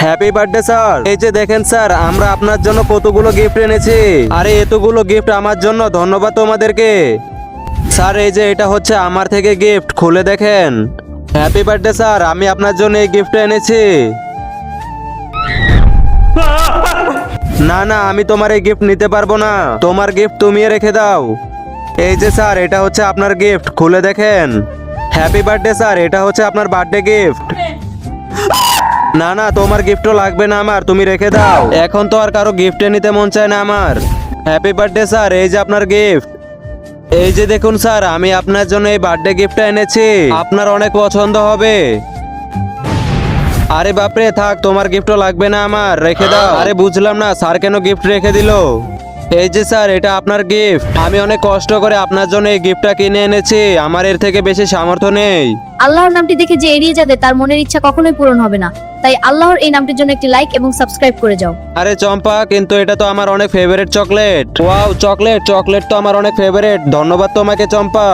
Happy birthday sir. এই যে দেখেন স্যার, আমরা আপনার জন্য কতগুলো গিফট এনেছি। আরে এতগুলো গিফট আমার জন্য, ধন্যবাদ তোমাদেরকে। স্যার এই যে এটা হচ্ছে আমার থেকে গিফট, খুলে দেখেন। হ্যাপি বার্থডে স্যার, আমি আপনার জন্য এই গিফটটা এনেছি। না না, আমি তোমার এই গিফট নিতে পারবো না, তোমার গিফট তুমি রেখে দাও। এই যে স্যার, এটা হচ্ছে আপনার গিফট, খুলে দেখেন। হ্যাপি বার্থডে স্যার, এটা হচ্ছে আপনার বার্থডে গিফট। না না, তোমার গিফটও লাগবে না আমার, তুমি রেখে দাও। এখন তো আর কারো গিফটে নিতে মন চায় না আমার। হ্যাপি বার্থডে স্যার, এই যে আপনার গিফট। এই যে দেখুন স্যার, আমি আপনার জন্য এই বার্থডে গিফটটা এনেছি, আপনার অনেক পছন্দ হবে। আরে বাপরে, থাক, তোমার গিফটও লাগবে না আমার, রেখে দাও। আরে বুঝলাম না স্যার কেন গিফট রেখে দিল। এই যে স্যার, এটা আপনার গিফট, আমি অনেক কষ্ট করে আপনার জন্য এই গিফটটা কিনে এনেছি, আমার এর থেকে বেশি সামর্থ্য নেই। আল্লাহর নামটি দেখে যে এড়িয়ে যাবে তার মনের ইচ্ছা কখনোই পূরণ হবে না। তাই আল্লাহর এই নামটির জন্য একটি লাইক এবং সাবস্ক্রাইব করে যাও। আরে চম্পা, কিন্তু এটা তো আমার অনেক favourite chocolate. Wow, chocolate chocolate তো আমার অনেক ফেভারিট, ধন্যবাদ তোমাকে চম্পা।